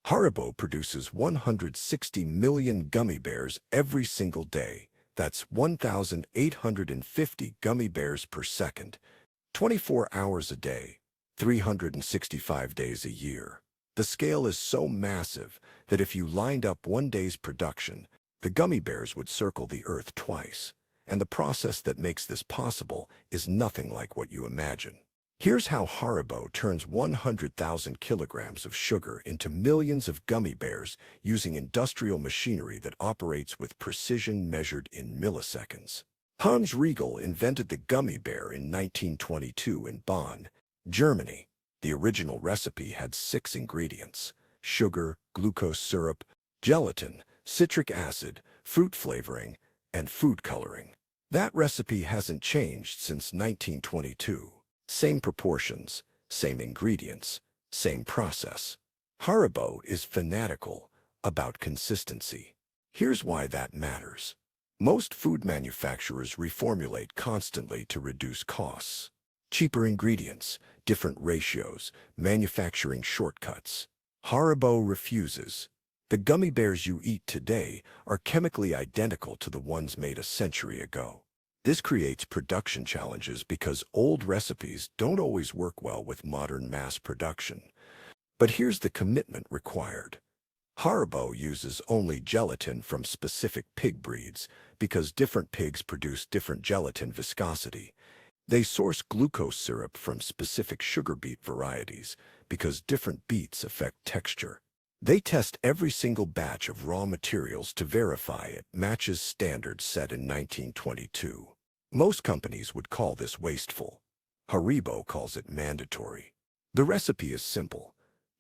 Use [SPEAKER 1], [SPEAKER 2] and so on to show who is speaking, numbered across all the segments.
[SPEAKER 1] Haribo produces 160 million gummy bears every single day. That's 1,850 gummy bears per second, 24 hours a day, 365 days a year. The scale is so massive that if you lined up one day's production, the gummy bears would circle the earth twice. And the process that makes this possible is nothing like what you imagine. Here's how Haribo turns 100,000 kilograms of sugar into millions of gummy bears using industrial machinery that operates with precision measured in milliseconds. Hans Riegel invented the gummy bear in 1922 in Bonn, Germany. The original recipe had 6 ingredients: sugar, glucose syrup, gelatin, citric acid, fruit flavoring, and food coloring. That recipe hasn't changed since 1922. Same proportions, same ingredients, same process. Haribo is fanatical about consistency. Here's why that matters. Most food manufacturers reformulate constantly to reduce costs. Cheaper ingredients, different ratios, manufacturing shortcuts. Haribo refuses. The gummy bears you eat today are chemically identical to the ones made a century ago. This creates production challenges because old recipes don't always work well with modern mass production. But here's the commitment required. Haribo uses only gelatin from specific pig breeds because different pigs produce different gelatin viscosity. They source glucose syrup from specific sugar beet varieties because different beets affect texture. They test every single batch of raw materials to verify it matches standards set in 1922. Most companies would call this wasteful. Haribo calls it mandatory. The recipe is simple.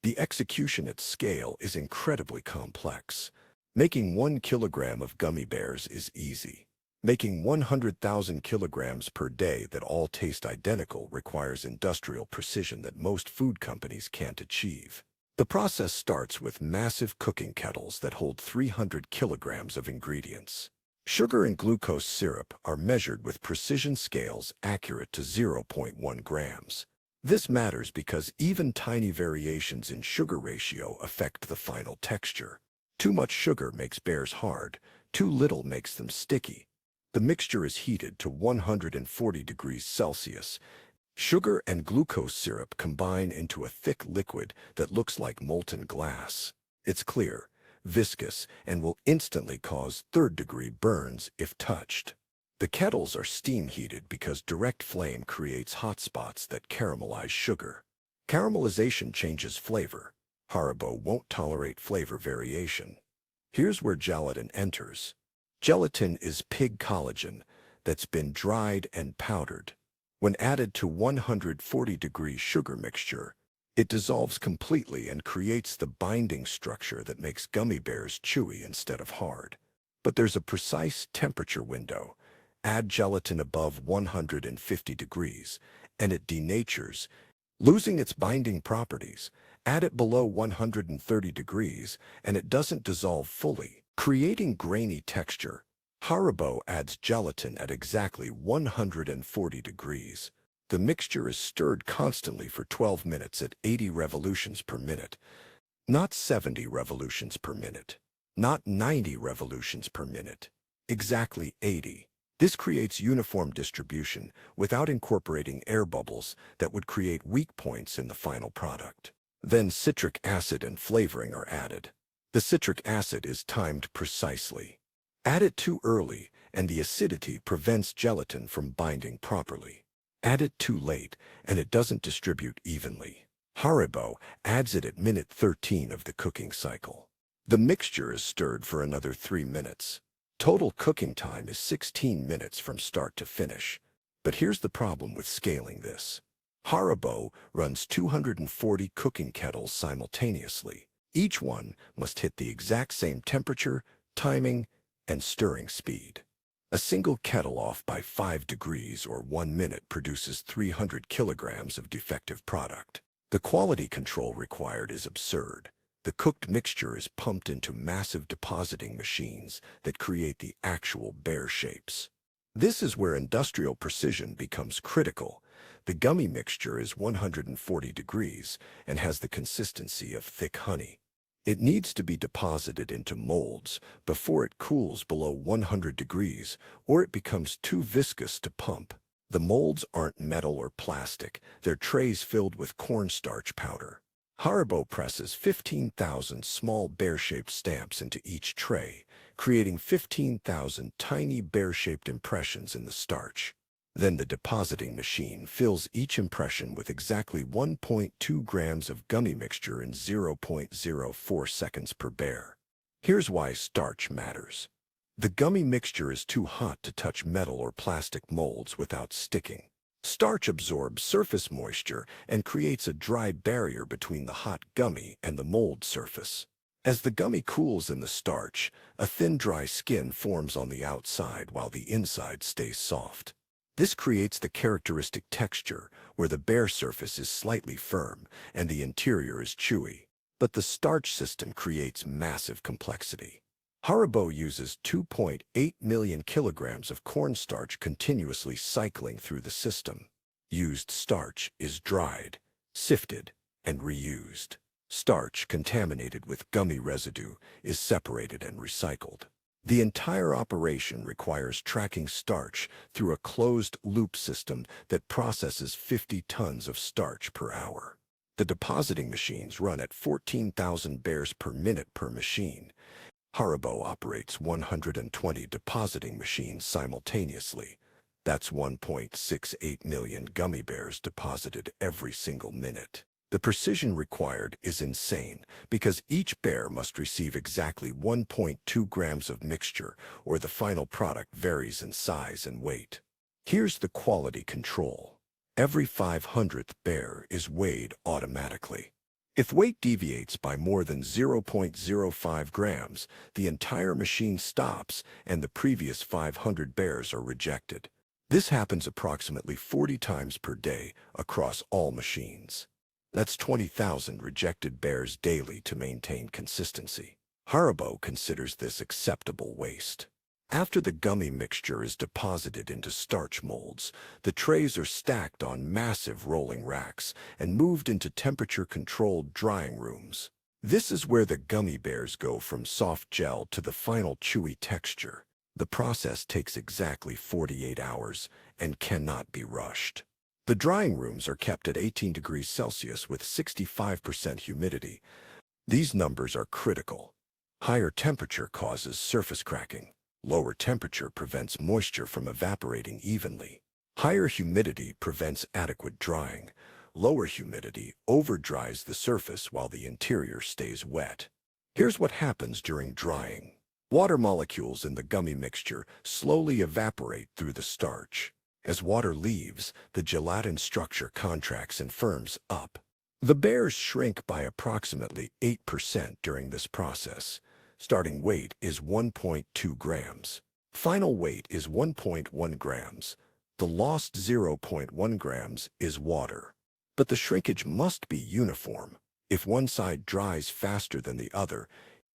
[SPEAKER 1] The execution at scale is incredibly complex. Making 1 kilogram of gummy bears is easy. Making 100,000 kilograms per day that all taste identical requires industrial precision that most food companies can't achieve. The process starts with massive cooking kettles that hold 300 kilograms of ingredients. Sugar and glucose syrup are measured with precision scales accurate to 0.1 grams. This matters because even tiny variations in sugar ratio affect the final texture. Too much sugar makes bears hard, too little makes them sticky. The mixture is heated to 140 degrees Celsius. Sugar and glucose syrup combine into a thick liquid that looks like molten glass. It's clear, viscous, and will instantly cause third-degree burns if touched. The kettles are steam heated because direct flame creates hot spots that caramelize sugar. Caramelization changes flavor. Haribo won't tolerate flavor variation. Here's where gelatin enters. Gelatin is pig collagen that's been dried and powdered. When added to 140-degree sugar mixture, it dissolves completely and creates the binding structure that makes gummy bears chewy instead of hard. But there's a precise temperature window. Add gelatin above 150 degrees, and it denatures, losing its binding properties. Add it below 130 degrees, and it doesn't dissolve fully, creating grainy texture. Haribo adds gelatin at exactly 140 degrees. The mixture is stirred constantly for 12 minutes at 80 revolutions per minute. Not 70 revolutions per minute. Not 90 revolutions per minute. Exactly 80. This creates uniform distribution without incorporating air bubbles that would create weak points in the final product. Then citric acid and flavoring are added. The citric acid is timed precisely. Add it too early, and the acidity prevents gelatin from binding properly. Add it too late, and it doesn't distribute evenly. Haribo adds it at minute 13 of the cooking cycle. The mixture is stirred for another 3 minutes. Total cooking time is 16 minutes from start to finish. But here's the problem with scaling this. Haribo runs 240 cooking kettles simultaneously. Each one must hit the exact same temperature, timing, and stirring speed. A single kettle off by 5 degrees or 1 minute produces 300 kilograms of defective product. The quality control required is absurd. The cooked mixture is pumped into massive depositing machines that create the actual bear shapes. This is where industrial precision becomes critical. The gummy mixture is 140 degrees and has the consistency of thick honey. It needs to be deposited into molds before it cools below 100 degrees, or it becomes too viscous to pump. The molds aren't metal or plastic, they're trays filled with cornstarch powder. Haribo presses 15,000 small bear-shaped stamps into each tray, creating 15,000 tiny bear-shaped impressions in the starch. Then the depositing machine fills each impression with exactly 1.2 grams of gummy mixture in 0.04 seconds per bear. Here's why starch matters. The gummy mixture is too hot to touch metal or plastic molds without sticking. Starch absorbs surface moisture and creates a dry barrier between the hot gummy and the mold surface. As the gummy cools in the starch, a thin dry skin forms on the outside while the inside stays soft. This creates the characteristic texture where the bare surface is slightly firm and the interior is chewy. But the starch system creates massive complexity. Haribo uses 2.8 million kilograms of cornstarch continuously cycling through the system. Used starch is dried, sifted, and reused. Starch contaminated with gummy residue is separated and recycled. The entire operation requires tracking starch through a closed-loop system that processes 50 tons of starch per hour. The depositing machines run at 14,000 bears per minute per machine. Haribo operates 120 depositing machines simultaneously. That's 1.68 million gummy bears deposited every single minute. The precision required is insane because each bear must receive exactly 1.2 grams of mixture or the final product varies in size and weight. Here's the quality control. Every 500th bear is weighed automatically. If weight deviates by more than 0.05 grams, the entire machine stops and the previous 500 bears are rejected. This happens approximately 40 times per day across all machines. That's 20,000 rejected bears daily to maintain consistency. Haribo considers this acceptable waste. After the gummy mixture is deposited into starch molds, the trays are stacked on massive rolling racks and moved into temperature-controlled drying rooms. This is where the gummy bears go from soft gel to the final chewy texture. The process takes exactly 48 hours and cannot be rushed. The drying rooms are kept at 18 degrees Celsius with 65% humidity. These numbers are critical. Higher temperature causes surface cracking. Lower temperature prevents moisture from evaporating evenly. Higher humidity prevents adequate drying. Lower humidity over-dries the surface while the interior stays wet. Here's what happens during drying. Water molecules in the gummy mixture slowly evaporate through the starch. As water leaves, the gelatin structure contracts and firms up. The bears shrink by approximately 8% during this process. Starting weight is 1.2 grams. Final weight is 1.1 grams. The lost 0.1 grams is water. But the shrinkage must be uniform. If one side dries faster than the other,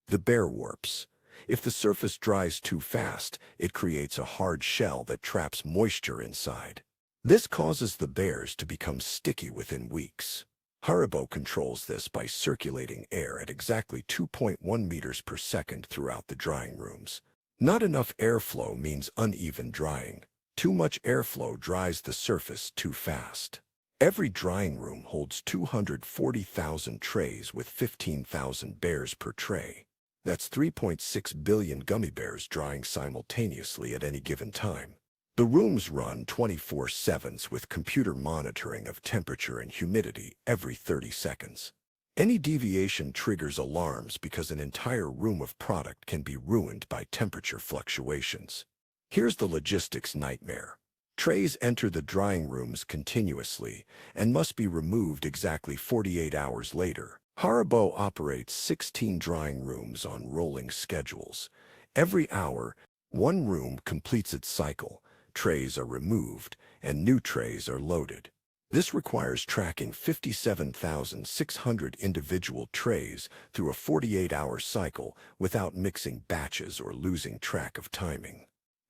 [SPEAKER 1] the bear warps. If the surface dries too fast, it creates a hard shell that traps moisture inside. This causes the bears to become sticky within weeks. Haribo controls this by circulating air at exactly 2.1 meters per second throughout the drying rooms. Not enough airflow means uneven drying. Too much airflow dries the surface too fast. Every drying room holds 240,000 trays with 15,000 bears per tray. That's 3.6 billion gummy bears drying simultaneously at any given time. The rooms run 24/7 with computer monitoring of temperature and humidity every 30 seconds. Any deviation triggers alarms because an entire room of product can be ruined by temperature fluctuations. Here's the logistics nightmare. Trays enter the drying rooms continuously and must be removed exactly 48 hours later. Haribo operates 16 drying rooms on rolling schedules. Every hour, one room completes its cycle. Trays are removed, and new trays are loaded. This requires tracking 57,600 individual trays through a 48-hour cycle without mixing batches or losing track of timing.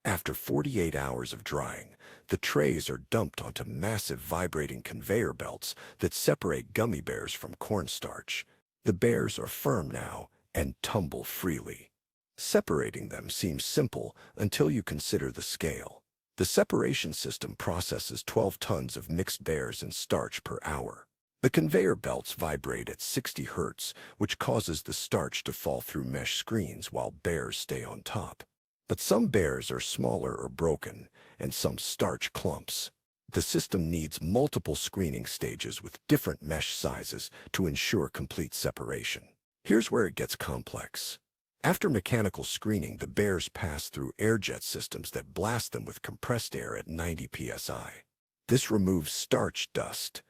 [SPEAKER 1] After 48 hours of drying, the trays are dumped onto massive vibrating conveyor belts that separate gummy bears from cornstarch. The bears are firm now and tumble freely. Separating them seems simple until you consider the scale. The separation system processes 12 tons of mixed bears and starch per hour. The conveyor belts vibrate at 60 Hz, which causes the starch to fall through mesh screens while bears stay on top. But some bears are smaller or broken, and some starch clumps. The system needs multiple screening stages with different mesh sizes to ensure complete separation. Here's where it gets complex. After mechanical screening, the bears pass through air jet systems that blast them with compressed air at 90 psi. This removes starch dust,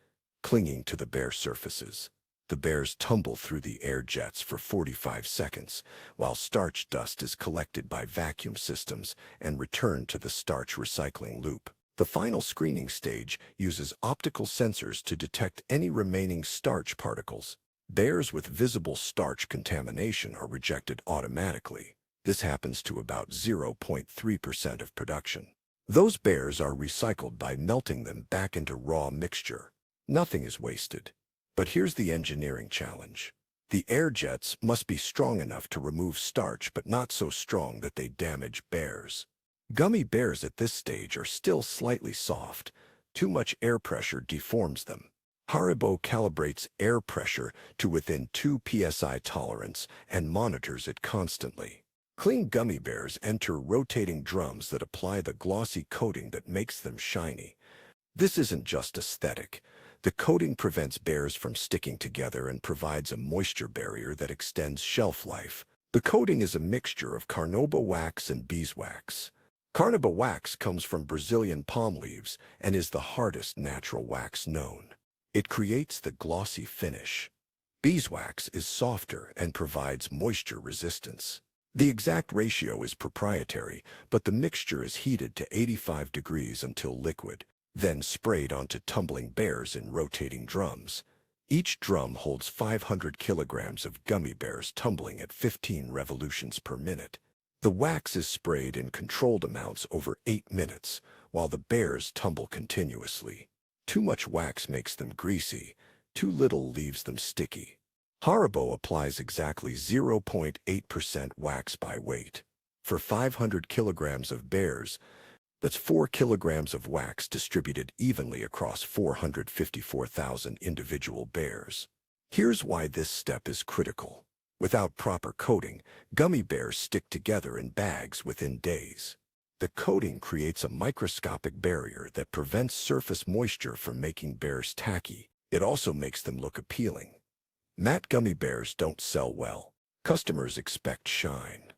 [SPEAKER 1] clinging to the bear surfaces. The bears tumble through the air jets for 45 seconds, while starch dust is collected by vacuum systems and returned to the starch recycling loop. The final screening stage uses optical sensors to detect any remaining starch particles. Bears with visible starch contamination are rejected automatically. This happens to about 0.3% of production. Those bears are recycled by melting them back into raw mixture. Nothing is wasted. But here's the engineering challenge. The air jets must be strong enough to remove starch, but not so strong that they damage bears. Gummy bears at this stage are still slightly soft. Too much air pressure deforms them. Haribo calibrates air pressure to within 2 psi tolerance and monitors it constantly. Clean gummy bears enter rotating drums that apply the glossy coating that makes them shiny. This isn't just aesthetic. The coating prevents bears from sticking together and provides a moisture barrier that extends shelf life. The coating is a mixture of carnauba wax and beeswax. Carnauba wax comes from Brazilian palm leaves and is the hardest natural wax known. It creates the glossy finish. Beeswax is softer and provides moisture resistance. The exact ratio is proprietary, but the mixture is heated to 85 degrees until liquid, then sprayed onto tumbling bears in rotating drums. Each drum holds 500 kilograms of gummy bears tumbling at 15 revolutions per minute. The wax is sprayed in controlled amounts over 8 minutes, while the bears tumble continuously. Too much wax makes them greasy, too little leaves them sticky. Haribo applies exactly 0.8% wax by weight. For 500 kilograms of bears, that's 4 kilograms of wax distributed evenly across 454,000 individual bears. Here's why this step is critical. Without proper coating, gummy bears stick together in bags within days. The coating creates a microscopic barrier that prevents surface moisture from making bears tacky. It also makes them look appealing. Matte gummy bears don't sell well. Customers expect shine.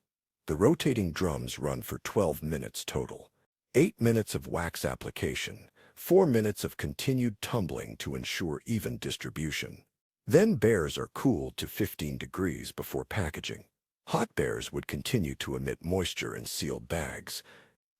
[SPEAKER 1] The rotating drums run for 12 minutes total. 8 minutes of wax application, 4 minutes of continued tumbling to ensure even distribution. Then bears are cooled to 15 degrees before packaging. Hot bears would continue to emit moisture in sealed bags,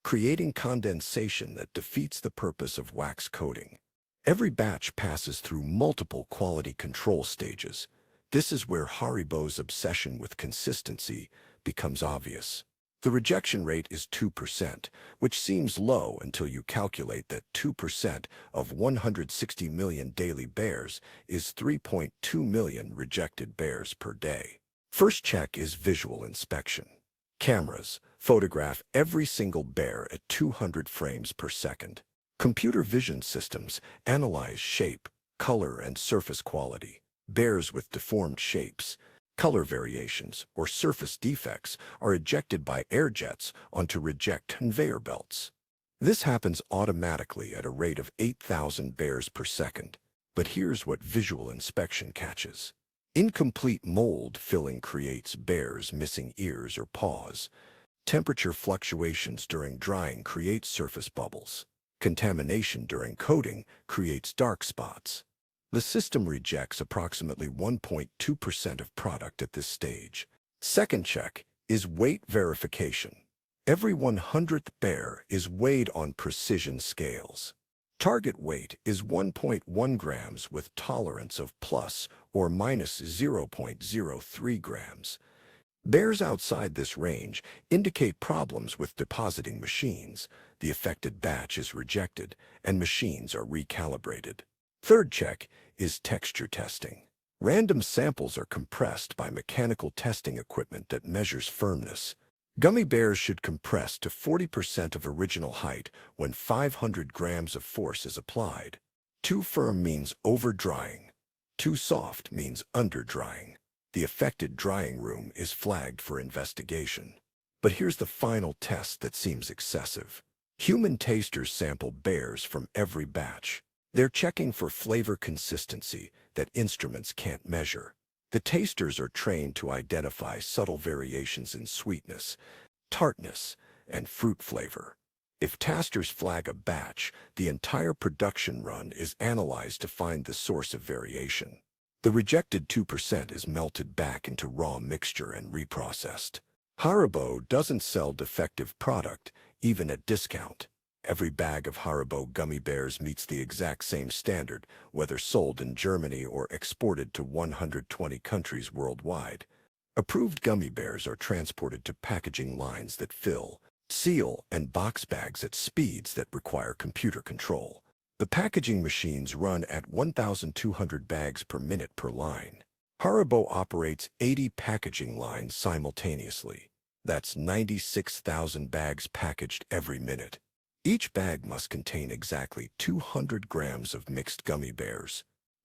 [SPEAKER 1] creating condensation that defeats the purpose of wax coating. Every batch passes through multiple quality control stages. This is where Haribo's obsession with consistency becomes obvious. The rejection rate is 2%, which seems low until you calculate that 2% of 160 million daily bears is 3.2 million rejected bears per day. First check is visual inspection. Cameras photograph every single bear at 200 frames per second. Computer vision systems analyze shape, color, and surface quality. Bears with deformed shapes, color variations, or surface defects are ejected by air jets onto reject conveyor belts. This happens automatically at a rate of 8,000 bears per second. But here's what visual inspection catches. Incomplete mold filling creates bears missing ears or paws. Temperature fluctuations during drying create surface bubbles. Contamination during coating creates dark spots. The system rejects approximately 1.2% of product at this stage. Second check is weight verification. Every 100th bear is weighed on precision scales. Target weight is 1.1 grams with tolerance of plus or minus 0.03 grams. Bears outside this range indicate problems with depositing machines. The affected batch is rejected and machines are recalibrated. Third check is texture testing. Random samples are compressed by mechanical testing equipment that measures firmness. Gummy bears should compress to 40% of original height when 500 grams of force is applied. Too firm means over-drying. Too soft means under-drying. The affected drying room is flagged for investigation. But here's the final test that seems excessive. Human tasters sample bears from every batch. They're checking for flavor consistency that instruments can't measure. The tasters are trained to identify subtle variations in sweetness, tartness, and fruit flavor. If tasters flag a batch, the entire production run is analyzed to find the source of variation. The rejected 2% is melted back into raw mixture and reprocessed. Haribo doesn't sell defective product, even at discount. Every bag of Haribo gummy bears meets the exact same standard, whether sold in Germany or exported to 120 countries worldwide. Approved gummy bears are transported to packaging lines that fill, seal, and box bags at speeds that require computer control. The packaging machines run at 1,200 bags per minute per line. Haribo operates 80 packaging lines simultaneously. That's 96,000 bags packaged every minute. Each bag must contain exactly 200 grams of mixed gummy bears.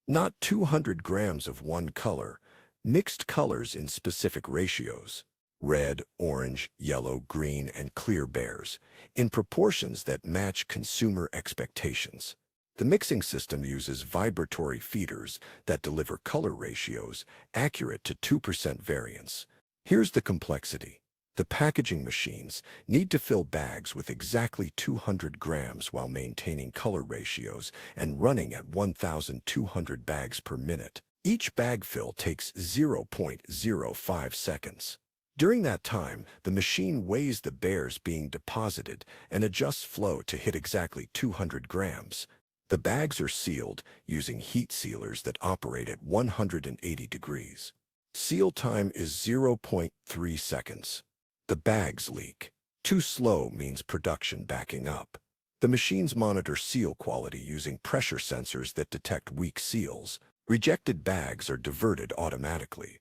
[SPEAKER 1] Not 200 grams of one color, mixed colors in specific ratios. Red, orange, yellow, green, and clear bears, in proportions that match consumer expectations. The mixing system uses vibratory feeders that deliver color ratios accurate to 2% variance. Here's the complexity. The packaging machines need to fill bags with exactly 200 grams while maintaining color ratios and running at 1,200 bags per minute. Each bag fill takes 0.05 seconds. During that time, the machine weighs the bears being deposited and adjusts flow to hit exactly 200 grams. The bags are sealed using heat sealers that operate at 180 degrees. Seal time is 0.3 seconds. The bags leak. Too slow means production backing up. The machines monitor seal quality using pressure sensors that detect weak seals. Rejected bags are diverted automatically.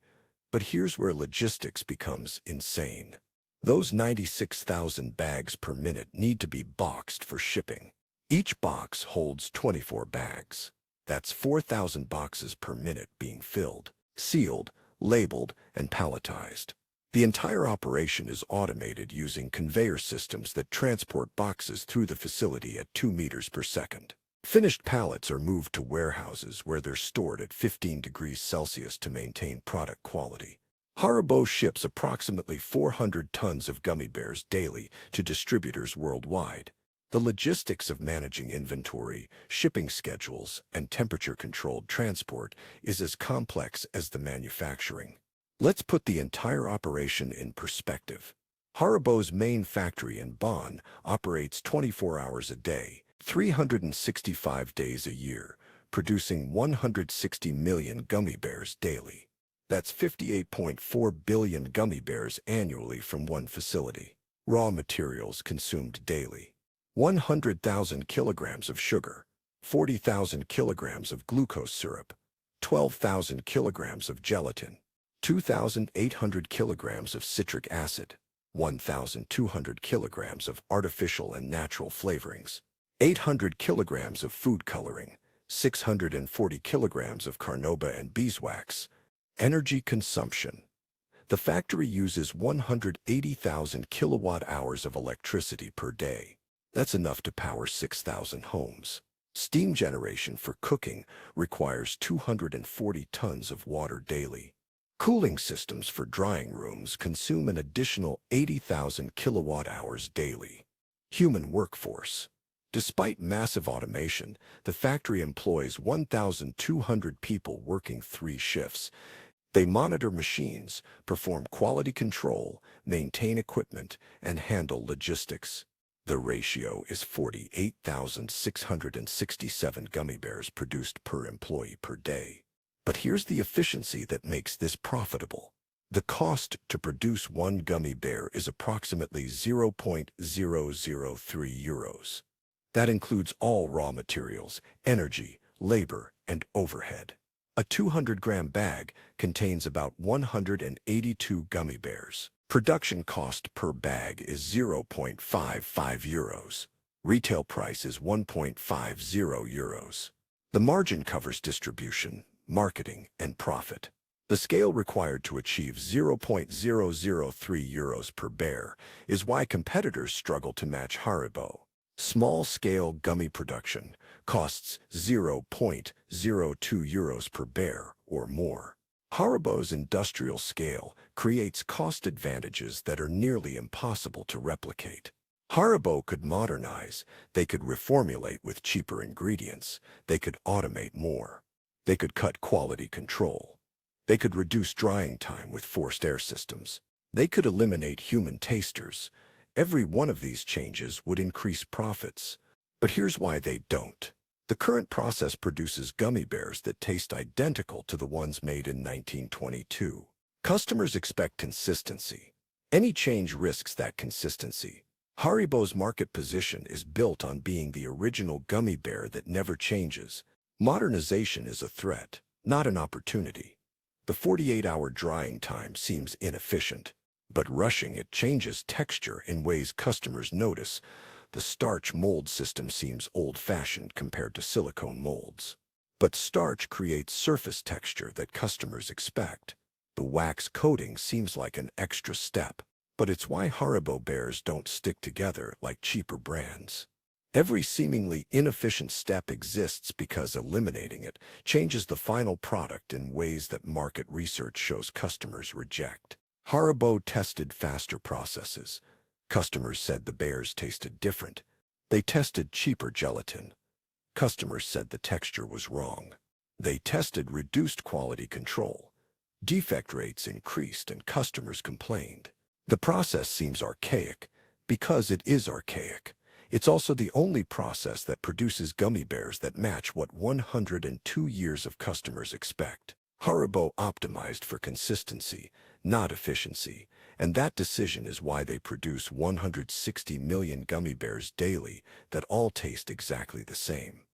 [SPEAKER 1] But here's where logistics becomes insane. Those 96,000 bags per minute need to be boxed for shipping. Each box holds 24 bags. That's 4,000 boxes per minute being filled, sealed, labeled, and palletized. The entire operation is automated using conveyor systems that transport boxes through the facility at 2 meters per second. Finished pallets are moved to warehouses where they're stored at 15 degrees Celsius to maintain product quality. Haribo ships approximately 400 tons of gummy bears daily to distributors worldwide. The logistics of managing inventory, shipping schedules, and temperature-controlled transport is as complex as the manufacturing. Let's put the entire operation in perspective. Haribo's main factory in Bonn operates 24 hours a day, 365 days a year, producing 160 million gummy bears daily. That's 58.4 billion gummy bears annually from one facility. Raw materials consumed daily. 100,000 kilograms of sugar, 40,000 kilograms of glucose syrup, 12,000 kilograms of gelatin, 2,800 kilograms of citric acid, 1,200 kilograms of artificial and natural flavorings, 800 kilograms of food coloring, 640 kilograms of carnauba and beeswax. Energy consumption. The factory uses 180,000 kilowatt-hours of electricity per day. That's enough to power 6,000 homes. Steam generation for cooking requires 240 tons of water daily. Cooling systems for drying rooms consume an additional 80,000 kilowatt-hours daily. Human workforce. Despite massive automation, the factory employs 1,200 people working 3 shifts. They monitor machines, perform quality control, maintain equipment, and handle logistics. The ratio is 48,667 gummy bears produced per employee per day. But here's the efficiency that makes this profitable. The cost to produce one gummy bear is approximately 0.003 euros. That includes all raw materials, energy, labor, and overhead. A 200-gram bag contains about 182 gummy bears. Production cost per bag is 0.55 euros. Retail price is 1.50 euros. The margin covers distribution, marketing, and profit. The scale required to achieve 0.003 euros per bear is why competitors struggle to match Haribo. Small-scale gummy production costs 0.02 euros per bear or more. Haribo's industrial scale creates cost advantages that are nearly impossible to replicate. Haribo could modernize, they could reformulate with cheaper ingredients, they could automate more. They could cut quality control. They could reduce drying time with forced air systems. They could eliminate human tasters. Every one of these changes would increase profits. But here's why they don't. The current process produces gummy bears that taste identical to the ones made in 1922. Customers expect consistency. Any change risks that consistency. Haribo's market position is built on being the original gummy bear that never changes. Modernization is a threat, not an opportunity. The 48-hour drying time seems inefficient, but rushing it changes texture in ways customers notice. The starch mold system seems old-fashioned compared to silicone molds. But starch creates surface texture that customers expect. The wax coating seems like an extra step, but it's why Haribo bears don't stick together like cheaper brands. Every seemingly inefficient step exists because eliminating it changes the final product in ways that market research shows customers reject. Haribo tested faster processes. Customers said the bears tasted different. They tested cheaper gelatin. Customers said the texture was wrong. They tested reduced quality control. Defect rates increased and customers complained. The process seems archaic because it is archaic. It's also the only process that produces gummy bears that match what 102 years of customers expect. Haribo optimized for consistency, not efficiency, and that decision is why they produce 160 million gummy bears daily that all taste exactly the same.